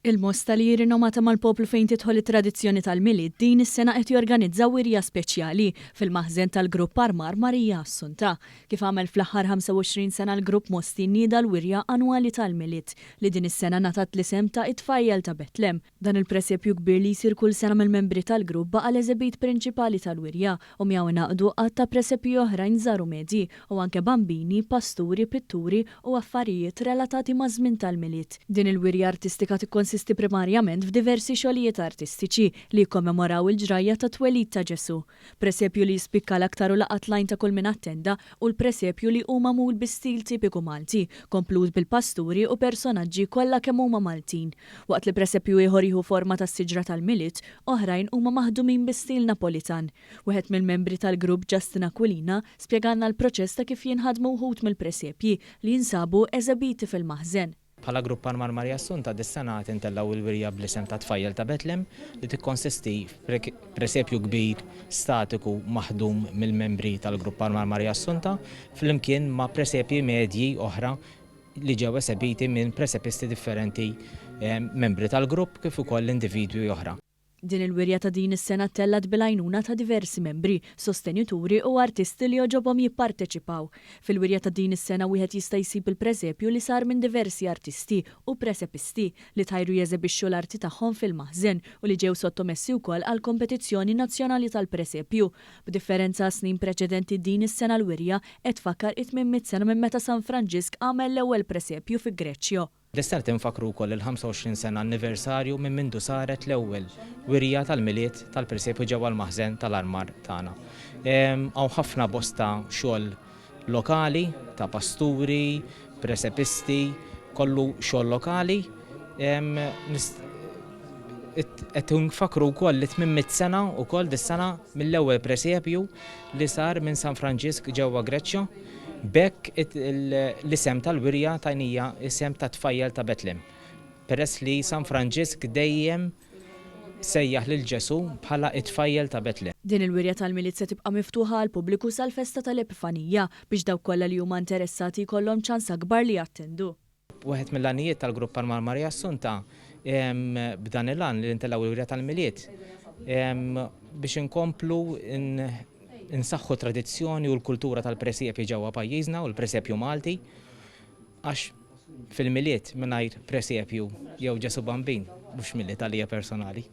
Il-Mosta li rinomata mal-poplu fejn tidħol it-tradizzjoni tal-milied din is-sena qed jorganizzaw wirja speċjali fil-maħżen tal-Grupp Armar Marija Assunta. Kif għamel fl-aħħar 25 sena l-Grupp Mosti nieda l-wirja annwali tal-milied li din is-sena natat l-isem ta' It-Tfajjel ta' Betlem. Dan il-presepju kbir li jsir kull sena mill-membri tal-grupp baqa' l-eżebit prinċipali tal-wirja u miegħu ingħaqdu qatt ta' presepju oħrajn żaru medji u anke bambini, pasturi, pitturi u affarijiet relatati ma' żmien tal-milied. Din il-wirja artistika konsisti primarjament f'diversi xogħlijiet artistiċi li jkommemoraw il-ġrajja ta' twelid ta' Ġesu. Presepju li jispikka l-aktar u laqat lajn ta' kull min attenda u l-presepju li huma magħmul bi stil tipiku Malti, komplut bil-pasturi u personaġġi kollha kemm huma Maltin. Waqt li presepju ieħor jieħu forma ta' siġra tal-milied, oħrajn huma maħdumin bi stil Napolitan. Wieħed mill-membri tal-grupp Justin Aquilina spjegalna l-proċess ta' kif jinħadmu wħud mill-presepji li jinsabu eżebiti fil-maħżen. Bħala Grupp Armar Marija Assunta dis-sena qed intellaw il-wirja bl-isem ta' Tfajjel ta' Betlem li tikkonsisti f'presepju kbir statiku maħdum mill-membri tal-Grupp Armar Marija Assunta flimkien ma' presepji medji oħra li ġew esebiti minn presepisti differenti membri tal-grupp kif ukoll individwi oħra. Din il-wirja ta' din is-sena tellat bil-għajnuna ta' diversi membri, sostenituri u artisti li joġobhom jipparteċipaw. Fil-wirja ta' din is-sena wieħed jista' jsib il-presepju li sar minn diversi artisti u presepisti li tajru jeżebixxu l-arti tagħhom fil-maħżen u li ġew sottomessi wkoll għal kompetizzjoni nazzjonali tal-presepju. B'differenza snin preċedenti din is-sena l-wirja qed tfakkar 800 sena minn meta San Franġisk għamel l-ewwel presepju fi Greċja. L-istat infakru wkoll il-25 sena anniversarju minn mindu saret l-ewwel wirja tal-milied tal-presepju ġewwa l-maħżen tal-armar tagħna. Hawn ħafna bosta xogħol lokali ta' pasturi, presepisti, kollu xogħol lokali. Qed infakru wkoll li 800 sena wkoll dis-sena mill-ewwel presepju li sar minn San Franġisk ġewwa Greċja. Bekk l-isem tal-wirja tajnija isem ta' Tfajjel ta' Betlem. Peress li San Franġisk dejjem sejjaħ lil Ġesu bħala It-Tfajjel ta' Betlem. Din il-wirja tal-milied se tibqa' miftuħa għal pubbliku sal-festa tal-Epifanija biex dawk kollha li huma interessati jkollhom ċans akbar li jattendu. Waħed mill-għanijiet tal-Grupp Armar Marija Assunta b'dan il-għan li intellaw il-wirja tal-milied biex inkomplu insaħħu tradizzjoni u l-kultura tal-presepju ġewwa pajjiżna u l-presepju Malti għax fil-milied mingħajr presepju jew Ġesu bambin mhux milied għalija personali.